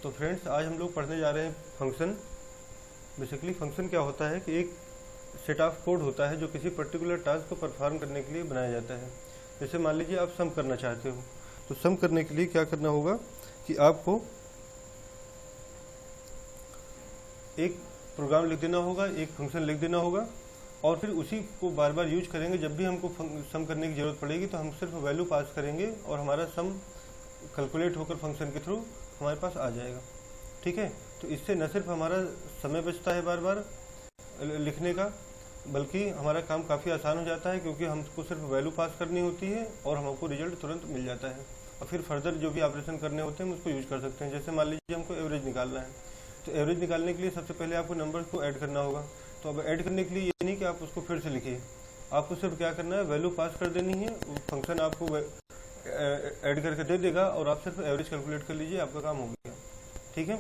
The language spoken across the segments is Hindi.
तो फ्रेंड्स, आज हम लोग पढ़ने जा रहे हैं फंक्शन। बेसिकली फंक्शन क्या होता है कि एक सेट ऑफ कोड होता है जो किसी पर्टिकुलर टास्क को परफॉर्म करने के लिए बनाया जाता है। जैसे मान लीजिए आप सम करना चाहते हो, तो सम करने के लिए क्या करना होगा कि आपको एक प्रोग्राम लिख देना होगा, एक फंक्शन लिख देना होगा, और फिर उसी को बार बार यूज करेंगे। जब भी हमको सम करने की ज़रूरत पड़ेगी तो हम सिर्फ वैल्यू पास करेंगे और हमारा सम कैलकुलेट होकर फंक्शन के थ्रू हमारे पास आ जाएगा। ठीक है, तो इससे न सिर्फ हमारा समय बचता है बार बार लिखने का, बल्कि हमारा काम काफ़ी आसान हो जाता है, क्योंकि हमको सिर्फ वैल्यू पास करनी होती है और हमको रिजल्ट तुरंत मिल जाता है। और फिर फर्दर जो भी ऑपरेशन करने होते हैं हम उसको यूज कर सकते हैं। जैसे मान लीजिए हमको एवरेज निकालना है, तो एवरेज निकालने के लिए सबसे पहले आपको नंबर्स को ऐड करना होगा। तो अब ऐड करने के लिए ये नहीं कि आप उसको फिर से लिखिए, आपको सिर्फ क्या करना है, वैल्यू पास कर देनी है, फंक्शन आपको ऐड करके दे देगा और आप सिर्फ एवरेज कैलकुलेट कर लीजिए, आपका काम हो गया। ठीक है,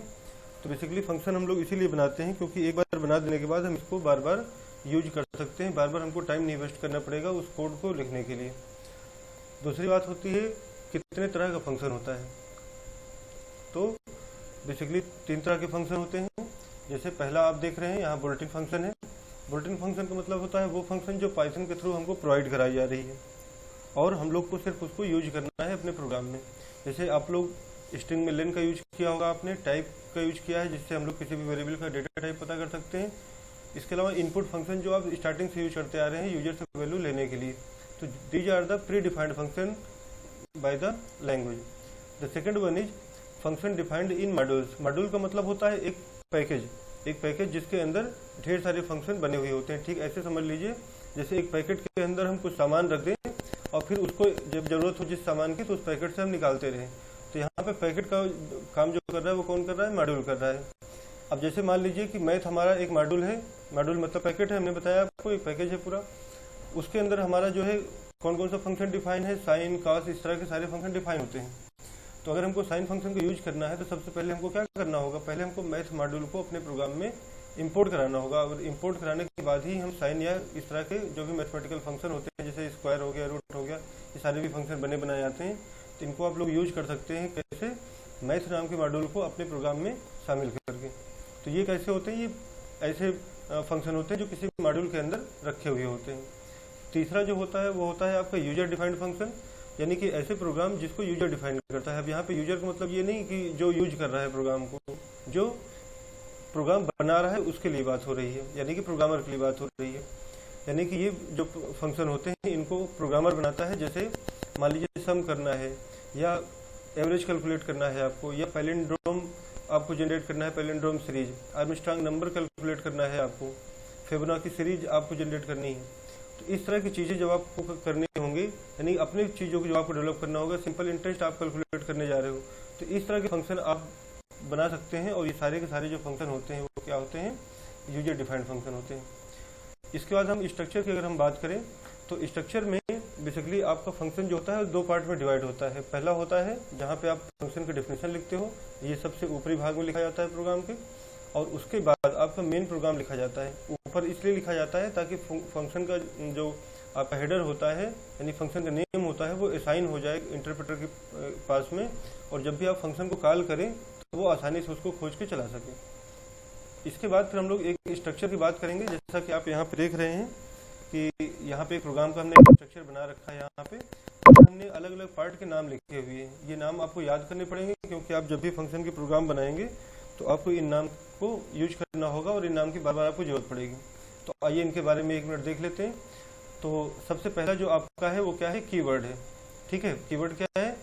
तो बेसिकली फंक्शन हम लोग इसीलिए बनाते हैं क्योंकि एक बार बना देने के बाद हम इसको बार बार यूज कर सकते हैं, बार बार हमको टाइम नहीं वेस्ट करना पड़ेगा उस कोड को लिखने के लिए। दूसरी बात होती है कितने तरह का फंक्शन होता है। तो बेसिकली 3 तरह के फंक्शन होते हैं। जैसे पहला आप देख रहे हैं यहाँ बुलेटिन फंक्शन है। बुलेटिन फंक्शन का मतलब होता है वो फंक्शन जो पाइथन के थ्रू हमको प्रोवाइड कराई जा रही है और हम लोग को सिर्फ उसको यूज करना है अपने प्रोग्राम में। जैसे आप लोग स्ट्रिंग में लेन का यूज किया होगा, आपने टाइप का यूज किया है जिससे हम लोग किसी भी वेरिएबल का डेटा टाइप पता कर सकते हैं। इसके अलावा इनपुट फंक्शन जो आप स्टार्टिंग से यूज करते आ रहे हैं यूजर से वैल्यू लेने के लिए, तो these are the predefined function by the language. The second one is function defined in modules. Module का मतलब होता है एक पैकेज जिसके अंदर ढेर सारे फंक्शन बने हुए होते हैं। ठीक ऐसे समझ लीजिए जैसे एक पैकेट के अंदर हम कुछ सामान रख दें और फिर उसको जब जरूरत हो जिस सामान की तो उस पैकेट से हम निकालते रहें। तो यहाँ पे पैकेट का काम जो कर रहा है वो कौन कर रहा है, मॉड्यूल कर रहा है। अब जैसे मान लीजिए कि मैथ हमारा एक मॉड्यूल है, मॉड्यूल मतलब पैकेट है, हमने बताया आपको एक पैकेज है पूरा। उसके अंदर हमारा जो है कौन कौन सा फंक्शन डिफाइन है, साइन, कॉस, इस तरह के सारे फंक्शन डिफाइन होते हैं। तो अगर हमको साइन फंक्शन को यूज करना है तो सबसे पहले हमको क्या करना होगा, पहले हमको मैथ मॉड्यूल को अपने प्रोग्राम में इंपोर्ट कराना होगा। और इंपोर्ट कराने के बाद ही हम साइन या इस तरह के जो भी मैथमेटिकल फंक्शन होते हैं जैसे स्क्वायर हो गया, रूट हो गया, ये सारे भी फंक्शन बनाए जाते हैं। तो इनको आप लोग यूज कर सकते हैं कैसे, मैथ नाम के मॉड्यूल को अपने प्रोग्राम में शामिल करके। तो ये कैसे होते हैं, ये ऐसे फंक्शन होते हैं जो किसी मॉड्यूल के अंदर रखे हुए होते हैं। तीसरा जो होता है वो होता है आपका यूजर डिफाइंड फंक्शन, यानी कि ऐसे प्रोग्राम जिसको यूजर डिफाइन करता है। अब यहाँ पे यूजर का मतलब ये नहीं कि जो यूज कर रहा है प्रोग्राम को, जो प्रोग्राम बना रहा है उसके लिए बात हो रही है, यानी कि प्रोग्रामर के लिए बात हो रही है। यानी कि ये जो फंक्शन होते हैं इनको प्रोग्रामर बनाता है। जैसे मान लीजिए सम करना है या एवरेज कैलकुलेट करना है आपको, या पैलिंड्रोम आपको जनरेट करना है, palindrome series, Armstrong number calculate करना है आपको, फिबोनाची सीरीज आपको जनरेट करनी है। तो इस तरह की चीज़ें जब आपको करनी होंगी, यानी अपनी चीज़ों को जो आपको डेवलप करना होगा, सिंपल इंटरेस्ट आप कैलकुलेट करने जा रहे हो, तो इस तरह के फंक्शन आप बना सकते हैं। और ये सारे के सारे जो फंक्शन होते हैं वो क्या होते हैं, यूजर डिफाइंड फंक्शन होते हैं। इसके बाद हम स्ट्रक्चर की अगर हम बात करें तो स्ट्रक्चर में बेसिकली आपका फंक्शन जो होता है 2 पार्ट में डिवाइड होता है। पहला होता है जहाँ पे आप फंक्शन की डेफिनेशन लिखते हो, ये सबसे ऊपरी भाग में लिखा जाता है प्रोग्राम के, और उसके बाद आपका मेन प्रोग्राम लिखा जाता है। ऊपर इसलिए लिखा जाता है ताकि फंक्शन का जो आपका हेडर होता है, यानी फंक्शन का नेम होता है, वो असाइन हो जाए इंटरप्रेटर के पास में, और जब भी आप फंक्शन को कॉल करें तो वो आसानी से उसको खोज के चला सके। इसके बाद फिर हम लोग एक स्ट्रक्चर की बात करेंगे। जैसा कि आप यहाँ पे देख रहे हैं कि यहाँ पे एक प्रोग्राम का हमने एक स्ट्रक्चर बना रखा है। यहाँ पे हमने अलग अलग पार्ट के नाम लिखे हुए हैं। ये नाम आपको याद करने पड़ेंगे क्योंकि आप जब भी फंक्शन के प्रोग्राम बनाएंगे तो आपको इन नाम को यूज करना होगा और इन नाम की बार बार आपको जरूरत पड़ेगी। तो आइए इनके बारे में 1 मिनट देख लेते हैं। तो सबसे पहला जो आपका है वो क्या है, कीवर्ड है। ठीक है, कीवर्ड क्या है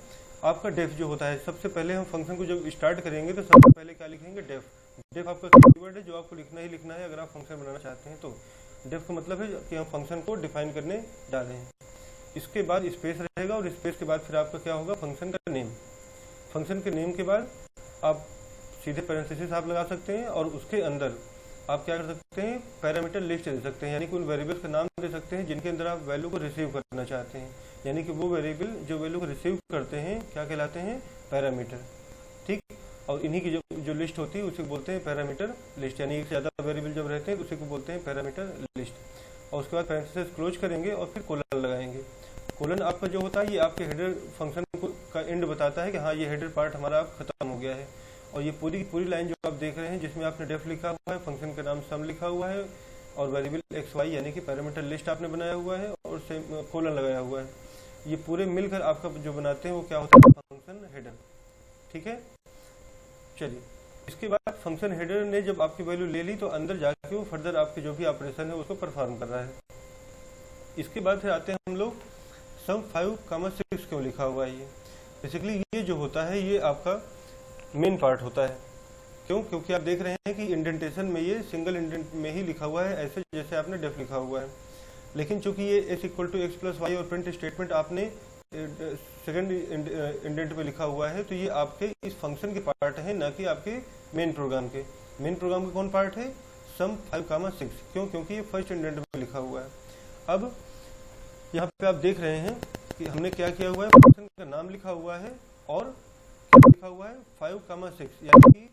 आपका, डेफ जो होता है। सबसे पहले हम फंक्शन को जब स्टार्ट करेंगे तो सबसे पहले क्या लिखेंगे, डेफ। डेफ आपका कीवर्ड है जो आपको लिखना ही लिखना है अगर आप फंक्शन बनाना चाहते हैं। तो डेफ का मतलब है कि हम फंक्शन को डिफाइन करने डाले हैं। इसके बाद स्पेस रहेगा और स्पेस के बाद फिर आपका क्या होगा, फंक्शन का नेम। फंक्शन के नेम के बाद आप सीधे पैरेंथेसिस आप लगा सकते हैं और उसके अंदर आप क्या कर सकते हैं, पैरामीटर लिस्ट दे सकते हैं, यानी कि उन वेरिएबल्स का नाम दे सकते हैं जिनके अंदर आप वैल्यू को रिसीव करना चाहते हैं। यानी कि वो वेरिएबल जो वैल्यू को रिसीव करते हैं क्या कहलाते हैं, पैरामीटर। ठीक, और इन्हीं की जो लिस्ट होती है उसे बोलते हैं पैरामीटर लिस्ट, यानी एक से ज़्यादा वेरिएबल जब रहते हैं तो उसी को बोलते हैं पैरामीटर लिस्ट। और उसके बाद पैरेंथेसिस क्लोज करेंगे और फिर कोलन लगाएंगे। कोलन आपका जो होता है ये आपके हेडर फंक्शन का एंड बताता है कि हाँ ये हेडर पार्ट हमारा अब खत्म हो गया है। और ये पूरी की पूरी लाइन जो आप देख रहे हैं जिसमें आपने डेफ लिखा हुआ है, फंक्शन का नाम सम लिखा हुआ है और वेरिएबल एक्स वाई यानी कि पैरामीटर लिस्ट आपने बनाया हुआ है और कोलन लगाया हुआ है, ये पूरे मिलकर आपका जो बनाते हैं वो क्या होता है, फंक्शन हेडर। ठीक है, चलिए इसके बाद फंक्शन हेडर ने जब आपकी वैल्यू ले ली तो अंदर जाके वो फर्दर आपके जो भी ऑपरेशन है उसको परफॉर्म कर रहा है। इसके बाद फिर आते हैं हम लोग सम 5, 6 क्यों लिखा हुआ है। ये बेसिकली ये जो होता है ये आपका मेन पार्ट होता है। क्यों? क्योंकि आप देख रहे हैं कि इंडेंटेशन में ये सिंगल इंडेंट में ही लिखा हुआ है, ऐसे जैसे आपने डेफ लिखा हुआ है। लेकिन चूंकि ये x = x + y और प्रिंट स्टेटमेंट आपने सेकंड इंडेंट में लिखा हुआ है, तो ये आपके इस फंक्शन के पार्ट है, ना कि आपके मेन प्रोग्राम के। मेन प्रोग्राम के कौन पार्ट है? सम 5, 6। क्यों? क्योंकि ये फर्स्ट इंडेंट में लिखा हुआ है। अब यहाँ पे आप देख रहे हैं कि हमने क्या किया हुआ है, फंक्शन का नाम लिखा हुआ है और लिखा हुआ है 5, 6, यानी कि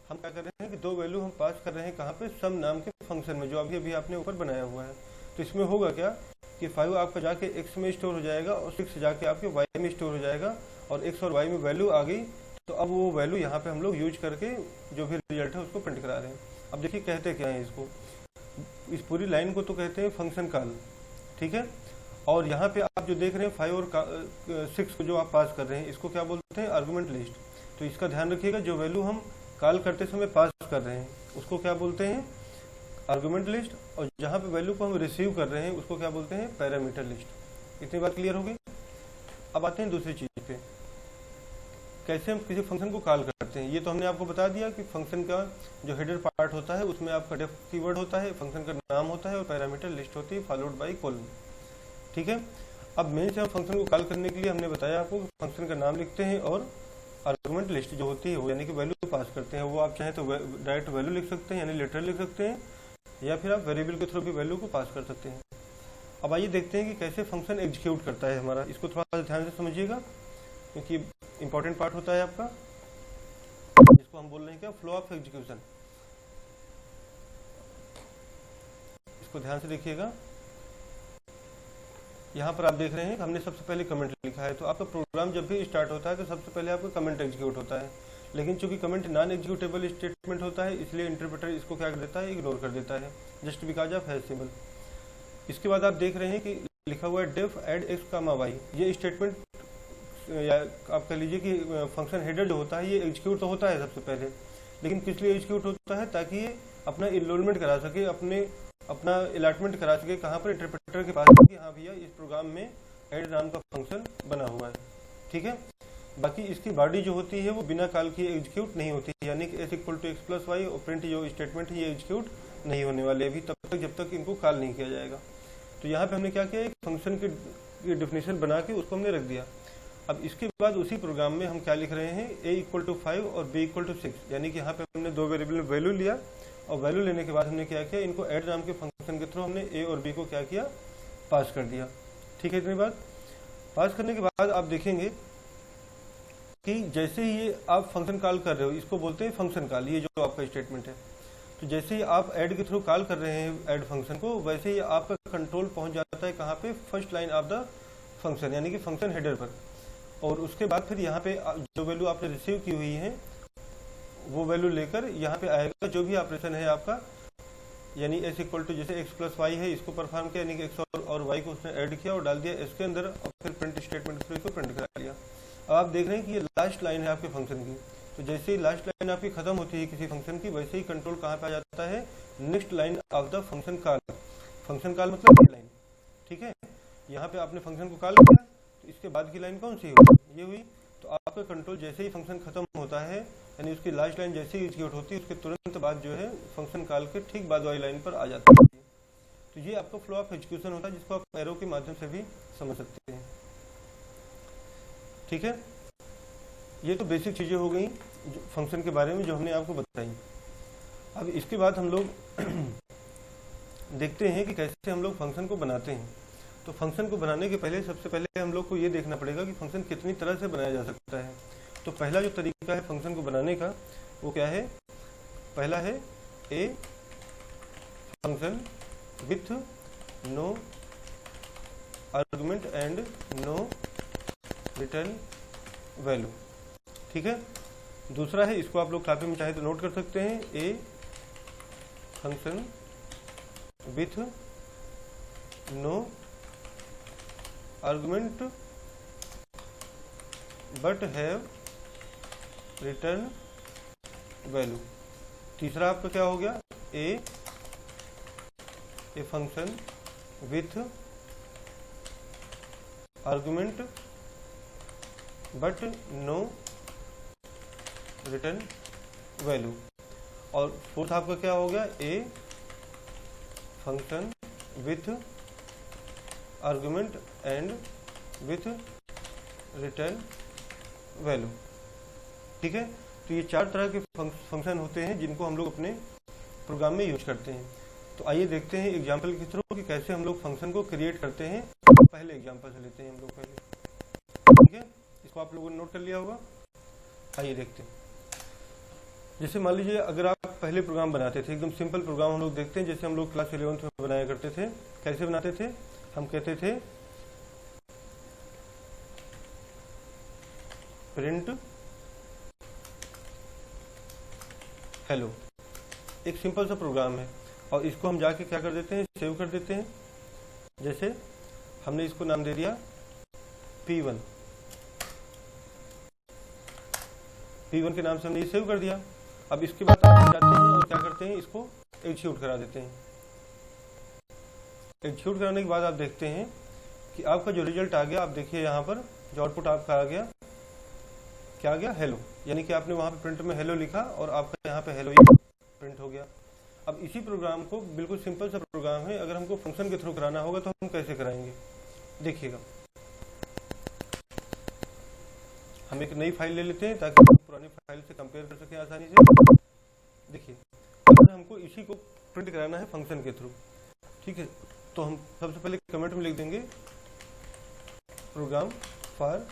हम क्या कर रहे हैं कि दो वैल्यू हम पास कर रहे हैं कहाँ पे, सम नाम के फंक्शन में, जो अभी अभी आपने ऊपर बनाया हुआ है। तो इसमें होगा क्या कि 5 आपका जाके x में स्टोर हो जाएगा और 6 जाके आपके y में स्टोर हो जाएगा, और x और y में वैल्यू आ गई तो अब वो वैल्यू यहाँ पे हम लोग यूज करके जो भी रिजल्ट है उसको प्रिंट करा रहे हैं। अब देखिए कहते क्या है इसको, इस पूरी लाइन को तो कहते हैं फंक्शन कॉल। ठीक है, और यहाँ पे आप जो देख रहे हैं 5 और 6 को जो आप पास कर रहे हैं इसको क्या बोलते हैं, आर्गुमेंट लिस्ट। तो इसका ध्यान रखिएगा, जो वैल्यू हम कॉल करते समय पास कर रहे हैं उसको क्या बोलते हैं, आर्गुमेंट लिस्ट, और जहाँ पे वैल्यू को हम रिसीव कर रहे हैं उसको क्या बोलते हैं, पैरामीटर लिस्ट। इतनी बात क्लियर होगी। अब आते हैं दूसरी चीज पे, कैसे हम किसी फंक्शन को कॉल करते हैं। ये तो हमने आपको बता दिया कि फंक्शन का जो हेडर पार्ट होता है उसमें आपका डेफ कीवर्ड होता है, फंक्शन का नाम होता है और पैरामीटर लिस्ट होती है फॉलोड बाई कोलन। ठीक है, अब मेन से हम फंक्शन को कॉल करने के लिए हमने बताया आपको फंक्शन का नाम लिखते हैं और आर्गुमेंट लिस्ट जो होती है वो यानी कि वैल्यू पास करते हैं। वो आप चाहें तो डायरेक्ट वैल्यू लिख सकते हैं यानी लेटर लिख सकते हैं, या फिर आप वेरिएबल के थ्रू भी वैल्यू को पास कर सकते हैं। अब आइए देखते हैं कि कैसे फंक्शन एग्जीक्यूट करता है हमारा। इसको थोड़ा सा ध्यान से समझिएगा क्योंकि इंपॉर्टेंट पार्ट होता है आपका। इसको हम बोल रहे हैं क्या, फ्लो ऑफ एग्जीक्यूशन। इसको ध्यान से देखिएगा। यहाँ पर आप देख रहे हैं हमने सबसे पहले कमेंट लिखा है, तो आपका प्रोग्राम जब भी स्टार्ट होता है तो सबसे पहले आपका कमेंट एग्जीक्यूट होता है। लेकिन चूंकि कमेंट नॉन एग्जीक्यूटेबल स्टेटमेंट होता है इसलिए इंटरप्रेटर इसको क्या कर देता है, इग्नोर कर देता है, just because of hash symbol. इसके बाद आप देख रहे हैं कि लिखा हुआ है डेफ एड x, y। ये स्टेटमेंट या आप कह लीजिए कि फंक्शन हेडर जो होता है ये एग्जीक्यूट तो होता है सबसे पहले, लेकिन किस लिए एग्जीक्यूट होता है, ताकि ये अपना इनरोलमेंट करा सके, अपना अलॉटमेंट करा सके कहाँ पर, इंटरप्रेटर के पास कि हाँ भैया इस प्रोग्राम में ऐड नाम का फंक्शन बना हुआ है। ठीक है, बाकी इसकी बॉडी जो होती है वो बिना कॉल किए एग्जीक्यूट नहीं होती, यानी कि x = x + y और प्रिंट जो स्टेटमेंट है ये एग्जीक्यूट नहीं होने वाले अभी तब तक जब तक इनको कॉल नहीं किया जाएगा। तो यहाँ पे हमने क्या किया, एक फंक्शन की डेफिनेशन बना के उसको हमने रख दिया। अब इसके बाद उसी प्रोग्राम में हम क्या लिख रहे हैं, a = 5 और b = 6, यानी कि यहाँ पे हमने दो वेरिएबल में वैल्यू लिया और वैल्यू लेने के बाद हमने क्या किया, इनको ऐड नाम के फंक्शन के थ्रू हमने a और b को क्या किया, पास कर दिया। ठीक है, इतनी बात। पास करने के बाद आप देखेंगे कि जैसे ही ये आप फंक्शन कॉल कर रहे हो इसको बोलते हैं फंक्शन कॉल, ये जो आपका स्टेटमेंट है। तो जैसे ही आप ऐड के थ्रू कॉल कर रहे हैं ऐड फंक्शन को, वैसे ही आपका कंट्रोल पहुंच जाता है कहाँ पे, first line of the function यानी कि फंक्शन हेडर पर। और उसके बाद फिर यहाँ पे जो वैल्यू आपने रिसीव की हुई है वो वैल्यू लेकर यहाँ पे आएगा जो भी ऑपरेशन है आपका, यानी s = जैसे x + y है इसको परफॉर्म किया, यानी कि x और y को उसने ऐड किया और डाल दिया s के अंदर, और फिर प्रिंट स्टेटमेंट थ्रू इसको प्रिंट करा लिया। अब आप देख रहे हैं कि ये लास्ट लाइन है आपके फंक्शन की। तो जैसे ही लास्ट लाइन आपकी खत्म होती है किसी फंक्शन की, वैसे ही कंट्रोल कहाँ पे आ जाता है, next line of the function call. Function call मतलब लाइन। ठीक है, यहाँ पे आपने फंक्शन को कॉल किया तो इसके बाद की लाइन कौन सी हुई, ये हुई। तो आपका कंट्रोल जैसे ही फंक्शन खत्म होता है यानी उसकी लास्ट लाइन जैसे ही एग्जीक्यूट होती है उसके तुरंत बाद जो है फंक्शन कॉल के ठीक बाद वाली लाइन पर आ जाती है। तो ये आपका फ्लो ऑफ एग्जीक्यूशन होता है जिसको आप एरो के माध्यम से भी समझ सकते हैं। ठीक है, ये तो बेसिक चीजें हो गई फंक्शन के बारे में जो हमने आपको बताई। अब इसके बाद हम लोग देखते हैं कि कैसे हम लोग फंक्शन को बनाते हैं। तो फंक्शन को बनाने के पहले सबसे पहले हम लोग को ये देखना पड़ेगा कि फंक्शन कितनी तरह से बनाया जा सकता है। तो पहला जो तरीका है फंक्शन को बनाने का वो क्या है, पहला है a function with no argument and no return value. ठीक है, दूसरा है, इसको आप लोग कॉपी में चाहे तो नोट कर सकते हैं, a function with no argument but have return value. तीसरा आपका क्या हो गया, a function with argument but no return value. और फोर्थ आपका क्या हो गया, a function with argument and with return value. ठीक है, तो ये 4 तरह के फंक्शन होते हैं जिनको हम लोग अपने प्रोग्राम में यूज करते हैं। तो आइए देखते हैं एग्जाम्पल के थ्रू कि कैसे हम लोग फंक्शन को क्रिएट करते हैं। पहले एग्जाम्पल से लेते हैं हम लोग पहले। ठीक है, इसको आप लोगों ने नोट कर लिया होगा। आइए देखते हैं। जैसे मान लीजिए अगर आप पहले प्रोग्राम बनाते थे, एकदम सिंपल प्रोग्राम हम लोग देखते हैं, जैसे हम लोग क्लास 11th में बनाया करते थे। कैसे बनाते थे, हम कहते थे प्रिंट हेलो, एक सिंपल सा प्रोग्राम है, और इसको हम जाके क्या कर देते हैं, सेव कर देते हैं। जैसे हमने इसको नाम दे दिया P1 के नाम से हमने ये सेव कर दिया। अब इसके बाद आप जाते हैं और क्या करते हैं, इसको एग्जीक्यूट करा देते हैं। एग्जीक्यूट कराने के बाद आप देखते हैं कि आपका जो रिजल्ट आ गया, आप देखिए यहाँ पर जो आउटपुट आपका आ गया, क्या आ गया, हेलो। यानी कि आपने वहाँ पे प्रिंट में हेलो लिखा और आपका यहाँ पे हेलो ही प्रिंट हो गया। अब इसी प्रोग्राम को, बिल्कुल सिंपल सा प्रोग्राम है, अगर हमको फंक्शन के थ्रू कराना होगा तो हम कैसे कराएंगे, देखिएगा। हम एक नई फाइल ले लेते हैं ताकि हम पुरानी फाइल से कंपेयर कर सकें आसानी से। देखिए, अगर हमको इसी को प्रिंट कराना है फंक्शन के थ्रू, ठीक है, तो हम सबसे पहले कमेंट में लिख देंगे प्रोग्राम फॉर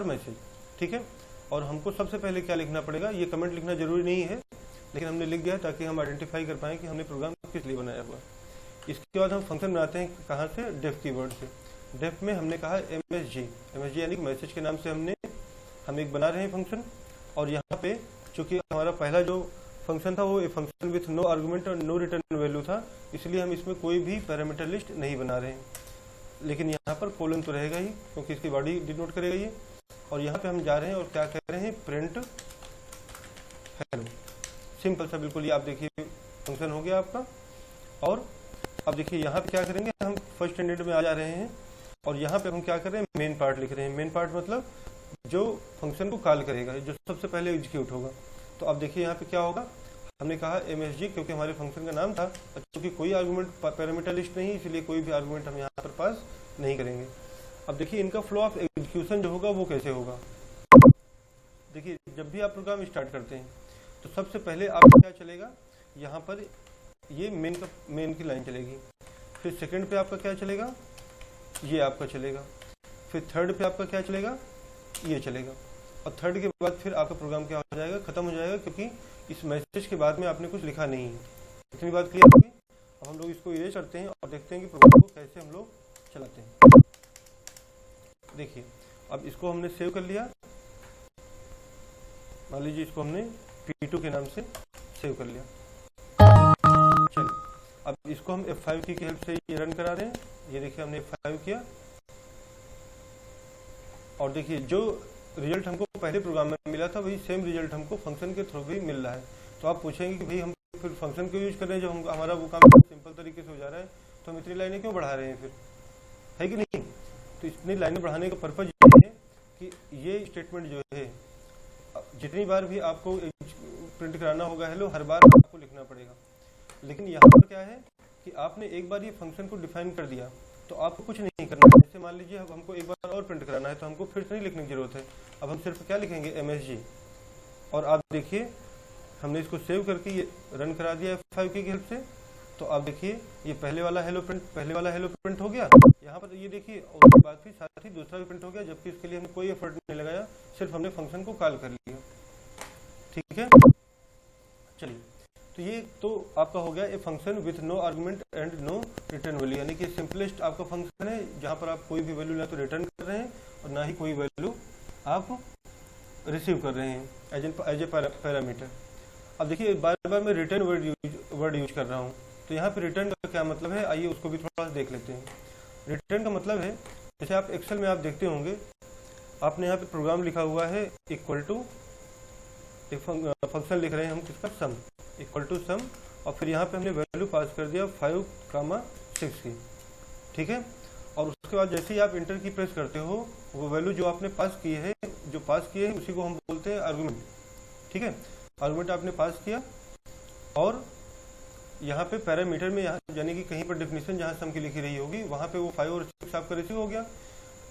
मैसेज। ठीक है, और हमको सबसे पहले क्या लिखना पड़ेगा, ये कमेंट लिखना जरूरी नहीं है, लेकिन हमने लिख दिया ताकि हम आइडेंटिफाई कर पाएँ कि हमने प्रोग्राम किस लिए बनाया हुआ। इसके बाद हम फंक्शन बनाते हैं कहाँ से, डेफ कीवर्ड से। डेफ में हमने कहा MSG यानी कि मैसेज के नाम से हम एक बना रहे हैं फंक्शन। और यहाँ पे चूंकि हमारा पहला जो फंक्शन था वो फंक्शन विथ नो आर्गुमेंट और नो रिटर्न वैल्यू था, इसलिए हम इसमें कोई भी पैरामीटर लिस्ट नहीं बना रहे हैं। लेकिन यहाँ पर कोलन तो रहेगा ही, क्योंकि इसकी बॉडी डिनोट करेगा ये। और यहाँ पे हम जा रहे हैं और क्या कह रहे हैं, प्रिंट हेलो। सिंपल सा बिल्कुल, ये आप देखिए फंक्शन हो गया आपका। और अब देखिए यहाँ पे क्या करेंगे, हम फर्स्ट स्टैंडर्ड में आ जा रहे हैं और यहाँ पे हम क्या कर रहे हैं, मेन पार्ट लिख रहे हैं। मेन पार्ट मतलब जो फंक्शन को कॉल करेगा, जो सबसे पहले एग्जीक्यूट होगा। तो अब देखिए यहाँ पे क्या होगा, हमने कहा MSG क्योंकि हमारे फंक्शन का नाम था, क्योंकि कोई आर्गुमेंट पैरामीटर लिस्ट नहीं, इसलिए कोई भी आर्गुमेंट हम यहाँ पर पास नहीं करेंगे। अब देखिए इनका फ्लो ऑफ एग्जीक्यूशन जो होगा वो कैसे होगा। देखिए जब भी आप प्रोग्राम स्टार्ट करते हैं तो सबसे पहले आपका क्या चलेगा, यहाँ पर ये मेन की लाइन चलेगी। फिर सेकंड पे आपका क्या चलेगा, ये आपका चलेगा। फिर थर्ड पे आपका क्या चलेगा, ये चलेगा। और थर्ड के बाद फिर आपका प्रोग्राम क्या हो जाएगा, खत्म हो जाएगा, क्योंकि इस मैसेज के बाद में आपने कुछ लिखा नहीं है। इतनी बात क्लियर होगी। अब हम लोग इसको इरेज करते हैं और देखते हैं कि प्रोग्राम को कैसे हम लोग चलाते हैं। देखिए अब इसको हमने सेव कर लिया, मान लीजिए इसको हमने P2 के नाम से सेव कर लिया। चलिए अब इसको हम F5 की हेल्प से ये रन करा रहे हैं। ये देखिए हमने F5 किया और देखिए जो रिजल्ट हमको पहले प्रोग्राम में मिला था वही सेम रिजल्ट हमको फंक्शन के थ्रू भी मिल रहा है। तो आप पूछेंगे कि भाई हम फिर फंक्शन क्यों यूज कर रहे हैं, जब हमारा वो काम सिंपल तरीके से हो जा रहा है, तो हम इतनी लाइनें क्यों बढ़ा रहे हैं फिर, है कि नहीं। तो इतनी लाइनें बढ़ाने का पर्पज ये है कि ये स्टेटमेंट जो है, जितनी बार भी आपको प्रिंट कराना होगा हेलो, हर बार आपको लिखना पड़ेगा। लेकिन यहाँ पर क्या है कि आपने एक बार ये फंक्शन को डिफाइन कर दिया तो आपको कुछ नहीं करना है। जैसे मान लीजिए अब हमको एक बार और प्रिंट कराना है तो हमको फिर से नहीं लिखने की जरूरत है। अब हम सिर्फ क्या लिखेंगे, MSG। और आप देखिए हमने इसको सेव करके ये रन करा दिया F5 की हेल्प से। तो आप देखिए ये पहले वाला हेलो प्रिंट हो गया यहाँ पर, ये देखिए, और उसके बाद फिर साथ ही दूसरा भी प्रिंट हो गया, जबकि इसके लिए हमने कोई एफर्ट नहीं लगाया, सिर्फ हमने फंक्शन को कॉल कर लिया। ठीक है, चलिए तो ये तो आपका हो गया a function with no argument and no return value, यानी कि सिंपलेस्ट आपका फंक्शन है जहाँ पर आप कोई भी वैल्यू ना तो रिटर्न कर रहे हैं और ना ही कोई वैल्यू आप रिसीव कर रहे हैं एज ए पैरामीटर। अब देखिए बार बार मैं रिटर्न वर्ड यूज कर रहा हूँ, तो यहाँ पे रिटर्न का क्या मतलब है, आइए उसको भी थोड़ा सा देख लेते हैं। रिटर्न का मतलब है, जैसे आप एक्सेल में आप देखते होंगे, आपने यहाँ पे प्रोग्राम लिखा हुआ है इक्वल टू एक फंक्शन लिख रहे हैं हम किसका, सम, इक्वल टू सम, और फिर यहाँ पे हमने वैल्यू पास कर दिया 5,6 की, ठीक है। और उसके बाद जैसे ही आप इंटर की प्रेस करते हो, वो वैल्यू जो आपने पास की है, जो पास किए है उसी को हम बोलते हैं आर्गुमेंट, ठीक है। आर्गुमेंट आपने पास किया और यहाँ पे पैरामीटर में यहाँ यानी कि कहीं पर डेफिनेशन जहाँ सम की लिखी रही होगी वहाँ पे वो 5 और 6 आपका रिसीव हो गया।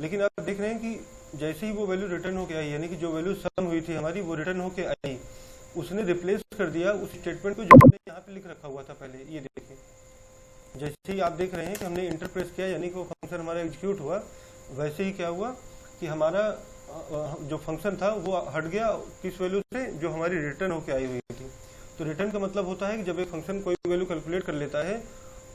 लेकिन आप देख रहे हैं कि जैसे ही वो वैल्यू रिटर्न होके आई, यानी कि जो वैल्यू सम हुई थी हमारी वो रिटर्न होके आई, उसने रिप्लेस कर दिया उस स्टेटमेंट को जो हमने यहाँ पे लिख रखा हुआ था पहले। ये देखिए जैसे ही आप देख रहे हैं कि हमने इंटर प्रेस किया यानी कि वो फंक्शन हमारा एग्जीक्यूट हुआ, वैसे ही क्या हुआ कि हमारा जो फंक्शन था वो हट गया किस वैल्यू से, जो हमारी रिटर्न होके आई हुई थी। तो रिटर्न का मतलब होता है कि जब एक फंक्शन कोई वैल्यू कैलकुलेट कर लेता है,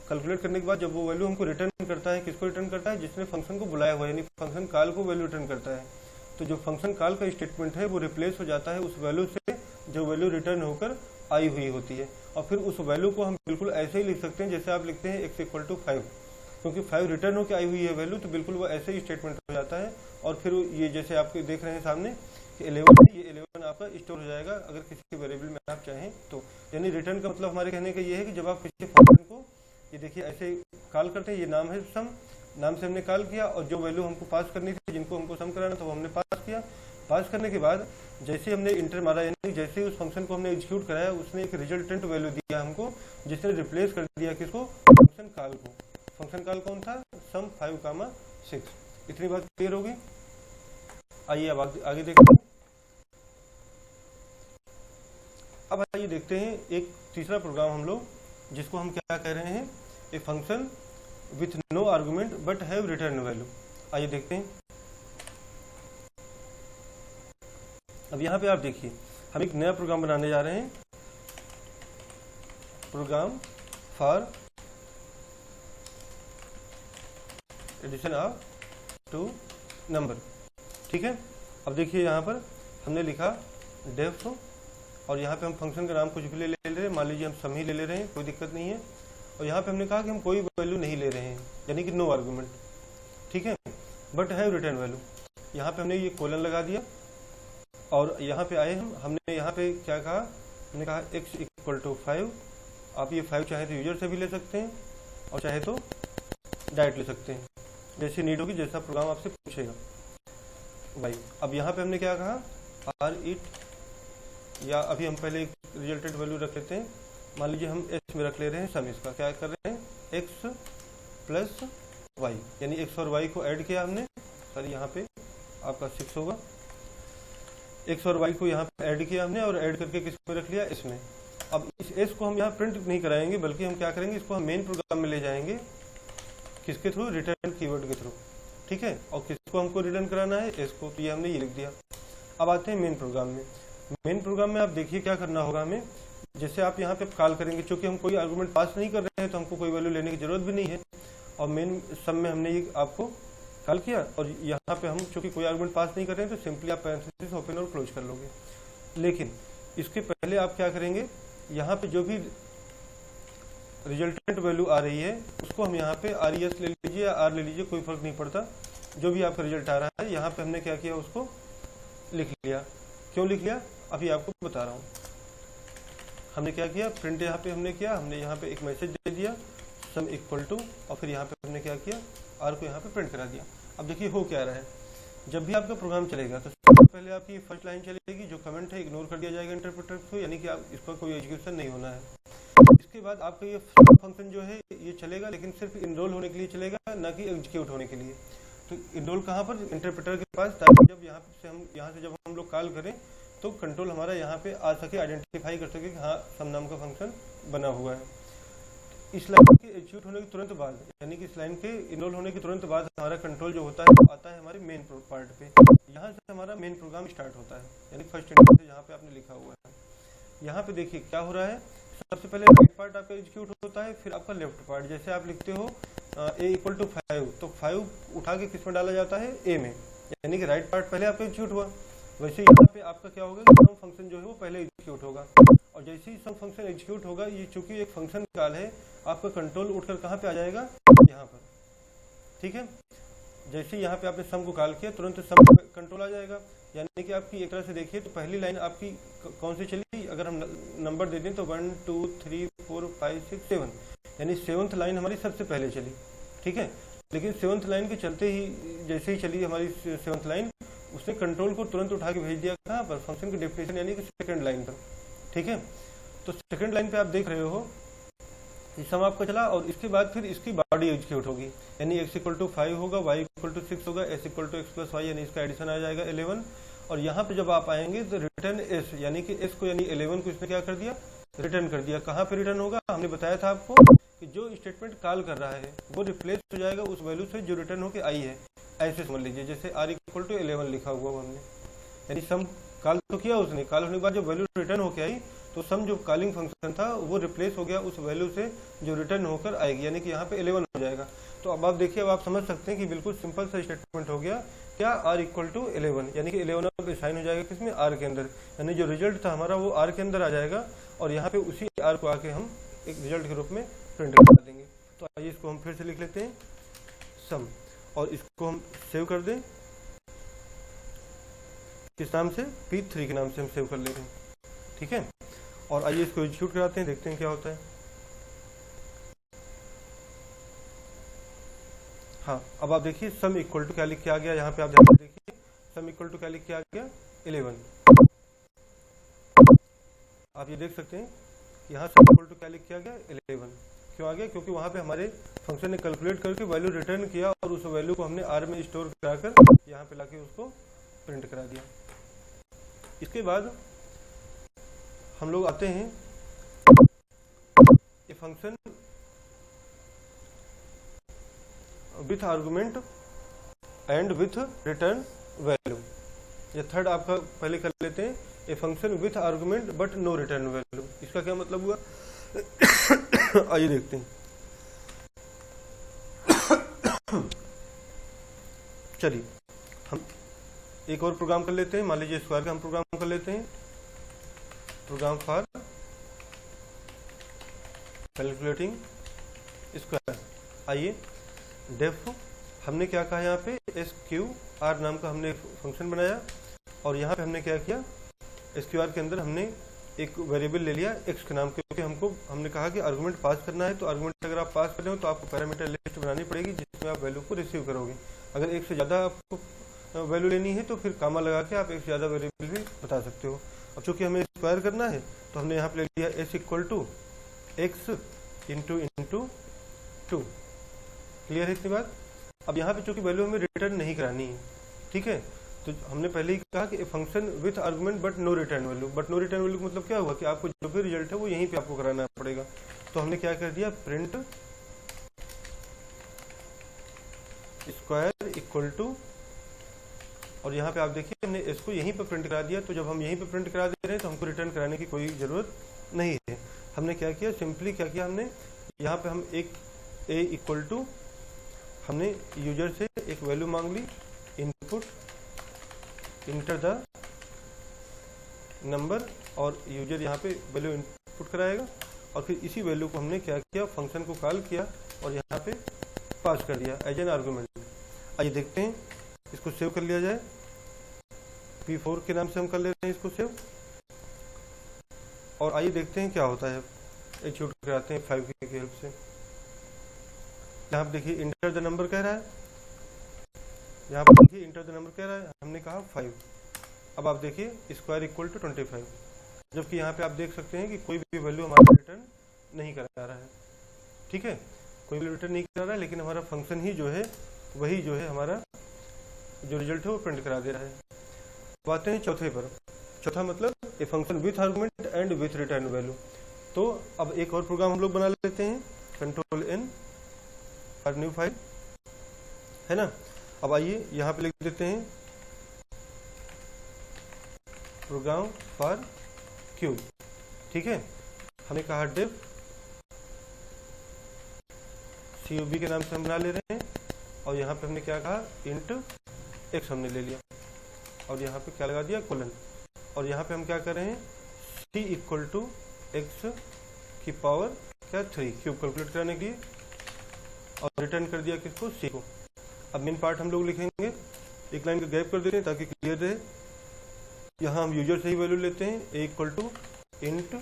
कैलकुलेट करने के बाद जब वो वैल्यू हमको रिटर्न करता है, किसको रिटर्न करता है, जिसने फंक्शन को बुलाया हुआ, यानी फंक्शन कॉल को वैल्यू रिटर्न करता है। तो जो फंक्शन कॉल का स्टेटमेंट है वो रिप्लेस हो जाता है उस वैल्यू से जो वैल्यू रिटर्न होकर आई हुई होती है। और फिर उस वैल्यू को हम बिल्कुल ऐसे ही लिख सकते हैं जैसे आप लिखते हैं x इक्वल टू 5, क्योंकि 5 रिटर्न होकर आई हुई है वैल्यू, तो बिल्कुल वो ऐसे ही स्टेटमेंट हो जाता है। और फिर ये जैसे आप देख रहे हैं सामने कि 11 है, ये 11 आपका स्टोर हो जाएगा अगर किसी वेरिएबल में आप चाहें तो। यानी रिटर्न का मतलब हमारे कहने का ये है कि जब आप किसी फंक्शन को ये देखिए ऐसे कॉल करते हैं, ये नाम है सम, नाम से हमने कॉल किया और जो वैल्यू हमको पास करनी थी, जिनको हमको सम कराना था वो हमने पास किया। पास करने के बाद जैसे हमने इंटर मारा, यानी जैसे ही उस फंक्शन को हमने एग्जीक्यूट कराया, उसने एक रिजल्टेंट वैल्यू दिया हमको, जिसने रिप्लेस कर दिया किसको, फंक्शन कॉल को। फंक्शन कॉल कौन था, सम 5,6। इतनी बात क्लियर होगी। आइए अब आगे देखते हैं। अब आइए देखते हैं एक तीसरा प्रोग्राम हम लोग, जिसको हम क्या कह रहे हैं, a function with no argument but have return value. आइए देखते हैं। अब यहाँ पे आप देखिए हम एक नया प्रोग्राम बनाने जा रहे हैं, program for addition of 2 number, ठीक है। अब देखिए यहाँ पर हमने लिखा डेफ, और यहाँ पे हम फंक्शन का नाम कुछ भी ले रहे हैं, मान लीजिए हम सम ही ले रहे हैं, कोई दिक्कत नहीं है। और यहाँ पे हमने कहा कि हम कोई वैल्यू नहीं ले रहे हैं, यानी कि नो आर्गुमेंट, ठीक है, बट हैव रिटर्न वैल्यू। यहाँ पे हमने ये कोलन लगा दिया और यहाँ पे आए हमने यहाँ पे क्या कहा, हमने कहा x इक्वल टू 5। आप ये 5 चाहे तो यूजर से भी ले सकते हैं और चाहे तो डायरेक्ट ले सकते हैं, जैसी नीड होगी, जैसा प्रोग्राम आपसे पूछेगा भाई। अब यहाँ पे हमने क्या कहा, आर इट, या अभी हम पहले एक रिजल्टेंट वैल्यू रख लेते हैं, मान लीजिए हम x में रख ले रहे हैं सम, इसका क्या कर रहे हैं x प्लस वाई, यानी x और y को ऐड किया हमने, सॉरी यहाँ पे आपका 6 होगा, x और y को यहाँ पे ऐड किया हमने और ऐड करके किस में रख लिया, इसमें। अब इस s को हम यहाँ प्रिंट नहीं कराएंगे, बल्कि हम क्या करेंगे, इसको हम मेन प्रोग्राम में ले जाएंगे, किसके थ्रू, रिटर्न कीवर्ड के थ्रू, ठीक है। और किसको हमको रिटर्न कराना है, s को, तो ये हमने ये लिख दिया। अब आते हैं मेन प्रोग्राम में। मेन प्रोग्राम में आप देखिए क्या करना होगा हमें, जैसे आप यहाँ पे कॉल करेंगे, चूंकि हम कोई आर्गुमेंट पास नहीं कर रहे हैं तो हमको कोई वैल्यू लेने की जरूरत भी नहीं है, और मेन सम में हमने ये आपको कॉल किया, और यहाँ पे हम चूंकि कोई आर्गुमेंट पास नहीं कर रहे हैं तो सिंपली आप पैरेंथेसिस ओपन और क्लोज कर लोगे। लेकिन इसके पहले आप क्या करेंगे, यहाँ पे जो भी रिजल्टेंट वैल्यू आ रही है उसको हम यहाँ पे RES ले लीजिए या R ले लीजिए, कोई फर्क नहीं पड़ता, जो भी आपका रिजल्ट आ रहा है यहाँ पे हमने क्या किया, उसको लिख लिया। क्यों लिख लिया, अभी आपको बता रहा हूँ। हमने क्या किया, प्रिंट यहाँ पे हमने किया, हमने यहाँ पे एक मैसेज दे दिया सम इक्वल टू, और फिर यहाँ पे हमने क्या किया, आर को यहाँ पे प्रिंट करा दिया। अब देखिए हो क्या रहा है, जब भी आपका प्रोग्राम चलेगा तो सबसे पहले आपकी फर्स्ट लाइन चलेगी, जो कमेंट है इग्नोर कर दिया जाएगा इंटरप्रेटर को, यानी कि आप इसका कोई एग्जीक्यूशन नहीं होना है। इसके बाद आपका ये फंक्शन जो है ये चलेगा, लेकिन सिर्फ इनरोल होने के लिए चलेगा, ना कि एग्जीक्यूट होने के लिए। तो इनरोल कहाँ पर, इंटरप्रेटर के पास, ताकि जब यहाँ से जब हम लोग कॉल करें तो कंट्रोल हमारा यहाँ पे आ सके, आइडेंटिफाई कर सके कि हाँ सम नाम का फंक्शन बना हुआ है। इस लाइन के एग्जीक्यूट होने के तुरंत बाद, यानी कि इस लाइन के इनरोल होने के तुरंत बाद हमारा कंट्रोल जो होता है वो आता है हमारे मेन पार्ट पे। यहाँ से हमारा मेन प्रोग्राम स्टार्ट होता है, यानी फर्स्ट इंडेक्स से जहाँ पे आपने लिखा हुआ है। यहाँ पे देखिए क्या हो रहा है, सबसे पहले राइट पार्ट आपका एग्जीक्यूट होता है, फिर आपका लेफ्ट पार्ट। जैसे आप लिखते हो a इक्वल टू 5, तो 5 उठा के किस में डाला जाता है, a में, यानी कि राइट पार्ट पहले आपका एग्जीक्यूट हुआ। वैसे यहाँ पे आपका क्या होगा कि सम फंक्शन जो है वो पहले एग्जीक्यूट होगा, और जैसे ही सम फंक्शन एग्जीक्यूट होगा, ये चूंकि एक फंक्शन कॉल है, आपका कंट्रोल उठकर कहाँ पे आ जाएगा, यहाँ पर। ठीक है, जैसे यहाँ पे आपने सम को कॉल किया, तुरंत सम कंट्रोल आ जाएगा। यानी कि आपकी एक तरह से देखिए तो पहली लाइन आपकी कौन सी चली, अगर हम नंबर दे दें तो 1 2 3 4 5 6 7, यानी 7th लाइन हमारी सबसे पहले चली। ठीक है, लेकिन 7th लाइन के चलते ही, जैसे ही चली हमारी 7th लाइन, उसने कंट्रोल को तुरंत उठा के भेज दिया कहाँ पर, फंक्शन की डेफिनेशन यानी कि सेकंड लाइन पर। ठीक है, तो सेकंड लाइन पे आप देख रहे हो ये सम आपका चला, और इसके बाद फिर इसकी बॉडी एग्जीक्यूट होगी, यानी x इक्वल टू 5 होगा, y इक्वल टू 6 होगा, s equal to x plus y, यानी इसका एडिशन आ जाएगा 11। और यहाँ पे जब आप आएंगे तो रिटर्न s, यानी कि s को यानी 11 को इसने क्या कर दिया, रिटर्न कर दिया। कहाँ पे रिटर्न होगा, हमने बताया था आपको कि जो स्टेटमेंट कॉल कर रहा है वो रिप्लेस हो जाएगा उस वैल्यू से जो रिटर्न होके आई है। ऐसे समझ लीजिए, जैसे r इक्वल टू 11 लिखा हुआ हमने, यानी सम कॉल तो किया उसने, कॉल होने के बाद जब वैल्यू रिटर्न होके आई तो सम जो कॉलिंग फंक्शन था वो रिप्लेस हो गया उस वैल्यू से जो रिटर्न होकर आएगी, यानी कि यहाँ पे 11 हो जाएगा। तो अब आप देखिए, अब आप समझ सकते हैं कि बिल्कुल सिंपल सा स्टेटमेंट हो गया, क्या r इक्वल टू 11, यानी कि 11 अब साइन हो जाएगा किसमें, r के अंदर, यानी जो रिजल्ट था हमारा वो r के अंदर आ जाएगा, और यहाँ पे उसी r को आके हम एक रिजल्ट के रूप में प्रिंट करा देंगे। तो आइए इसको हम फिर से लिख लेते हैं सम, और इसको हम सेव कर दें, किस नाम से, P3 के नाम से हम सेव कर लेते हैं। ठीक है, और आइए इसको एग्जीक्यूट कराते हैं, देखते हैं क्या होता है। हाँ, अब आप देखिए सम इक्वल टू क्या लिख के आ गया, यहाँ पे आप ध्यान से देखिए, सम इक्वल टू क्या लिख के आ गया, 11। आप ये देख सकते हैं यहाँ सम इक्वल टू क्या लिख के आ गया, 11। क्यों आ गया, क्योंकि वहाँ पे हमारे फंक्शन ने कैलकुलेट करके वैल्यू रिटर्न किया, और उस वैल्यू को हमने r में स्टोर कराकर यहाँ पे लाके उसको प्रिंट करा दिया। इसके बाद हम लोग आते हैं ये function with argument and with return value. ये थर्ड आपका पहले कर लेते हैं, a function with argument but no return value. इसका क्या मतलब हुआ आइए देखते हैं। चलिए हम एक और प्रोग्राम कर लेते हैं, मान लीजिए स्क्वायर का हम प्रोग्राम कर लेते हैं, प्रोग्राम फॉर कैलकुलेटिंग स्क्वायर। आइए डेफ, हमने क्या कहा यहाँ पे, SQR नाम का हमने फंक्शन बनाया, और यहाँ पे हमने क्या किया, SQR के अंदर हमने एक वेरिएबल ले लिया x के नाम, क्योंकि हमने कहा कि आर्गुमेंट पास करना है। तो आर्गुमेंट अगर आप पास कर रहे हो तो आपको पैरामीटर लिस्ट बनानी पड़ेगी जिसमें आप वैल्यू को रिसीव करोगे। अगर एक से ज़्यादा आपको वैल्यू लेनी है तो फिर कामा लगा के आप एक से ज़्यादा वेरिएबल भी बता सकते हो। अब चूंकि हमें स्क्वायर करना है तो हमने यहाँ पे ले लिया s equal to x into 2। Clear है इतनी बात। अब यहाँ पे चूंकि वैल्यू हमें रिटर्न नहीं करानी है, ठीक है, तो हमने पहले ही कहा कि function with argument but no return value. But no return value मतलब क्या हुआ कि आपको जो भी रिजल्ट है वो यहीं पे आपको कराना पड़ेगा। तो हमने क्या कर दिया, प्रिंट स्क्वायर इक्वल टू, और यहाँ पे आप देखिए हमने इसको यहीं पे प्रिंट करा दिया। तो जब हम यहीं पे प्रिंट करा दे रहे हैं तो हमको रिटर्न कराने की कोई ज़रूरत नहीं है। हमने क्या किया, सिंपली क्या किया, हमने यहाँ पे हम एक a इक्वल टू, हमने यूजर से एक वैल्यू मांग ली, इनपुट इंटर द नंबर, और यूजर यहाँ पे वैल्यू इनपुट कराएगा, और फिर इसी वैल्यू को हमने क्या किया, फंक्शन को कॉल किया और यहाँ पे पास कर दिया एज एन आर्गुमेंट। आइए देखते हैं, इसको सेव कर लिया जाए, P4 के नाम से हम कर ले रहे हैं इसको सेव, और आइए देखते हैं क्या होता है। एग्जीक्यूट कराते हैं 5 की हेल्प से। यहाँ पे देखिए इंटर द नंबर कह रहा है, यहाँ पर देखिए इंटर द नंबर कह रहा है, हमने कहा 5। अब आप देखिए स्क्वायर इक्वल टू 25, जबकि यहाँ पे आप देख सकते हैं कि कोई भी वैल्यू हमारा रिटर्न नहीं करा रहा है, ठीक है, कोई भी रिटर्न नहीं करा रहा है, लेकिन हमारा फंक्शन ही जो है वही जो है हमारा जो रिजल्ट है वो प्रिंट करा दे रहा है। अब आते हैं चौथे पर। चौथा मतलब ए function with argument and with return value. तो अब एक और प्रोग्राम हम लोग बना लेते हैं, कंट्रोल N और न्यू फाइल, है ना। अब आइए यहाँ पे लिख देते हैं प्रोग्राम फॉर क्यूब, ठीक है। हमने कहा डेफ CUB के नाम से हम बना ले रहे हैं, और यहाँ पे हमने क्या कहा इंट x हमने ले लिया, और यहाँ पे क्या लगा दिया कोलन, और यहाँ पे हम क्या कर रहे हैं c इक्वल टू एक्स की पावर क्या 3 क्यूब कैलकुलेट करने के लिए, और रिटर्न कर दिया किसको c को। अब मेन पार्ट हम लोग लिखेंगे, एक लाइन का गैप कर देते हैं ताकि क्लियर रहे। यहाँ हम यूजर से ही वैल्यू लेते हैं, a equal to int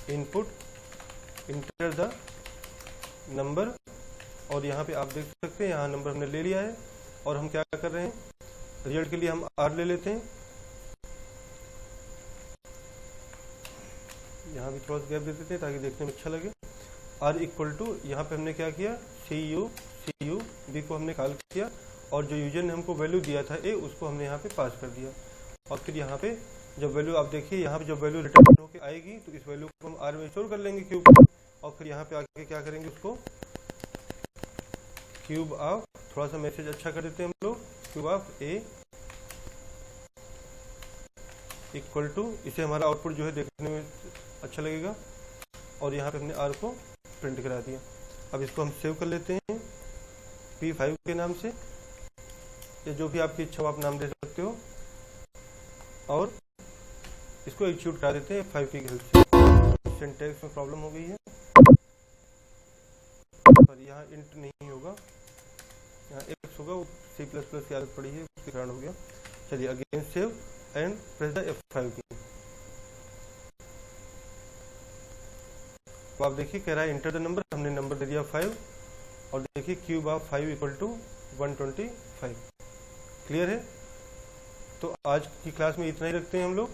input enter the number, और यहाँ पे आप देख सकते हैं यहाँ नंबर हमने ले लिया है, और हम क्या कर रहे हैं रिजल्ट के लिए हम r ले लेते हैं, यहाँ भी थोड़ा सा गैप दे देते हैं ताकि देखने में अच्छा लगे। r इक्वल टू यहाँ पे हमने क्या किया CUB को हमने कॉल किया, और जो यूजर ने हमको वैल्यू दिया था a उसको हमने यहाँ पे पास कर दिया, और फिर यहाँ पे जब वैल्यू आप देखिए यहाँ पे जब वैल्यू रिटर्न होके आएगी तो इस वैल्यू को हम r में स्टोर कर लेंगे क्यूब, और फिर यहाँ पे आके क्या करेंगे उसको क्यूब ऑफ, थोड़ा सा मैसेज अच्छा कर देते हैं हम लोग, cube of a equal to, इसे हमारा आउटपुट जो है देखने में अच्छा लगेगा, और यहाँ पे हमने r को प्रिंट करा दिया। अब इसको हम सेव कर लेते हैं P5 के नाम से, या जो भी आपकी इच्छा हो आप नाम दे सकते हो, और इसको एग्जीक्यूट करा देते हैं 5 की हेल्प से। सिंटैक्स में प्रॉब्लम हो गई है, पर यहाँ इंट नहीं होगा, यहाँ x होगा, वो C++ की आदत पड़ी है उसके कारण हो गया। चलिए again save and press the F5 key. तो आप देखिए कह रहा है इंटर द नंबर, हमने नंबर दे दिया 5, और देखिए cube of 5 equal to 125। Clear है? तो आज की क्लास में इतना ही रखते हैं हम लोग।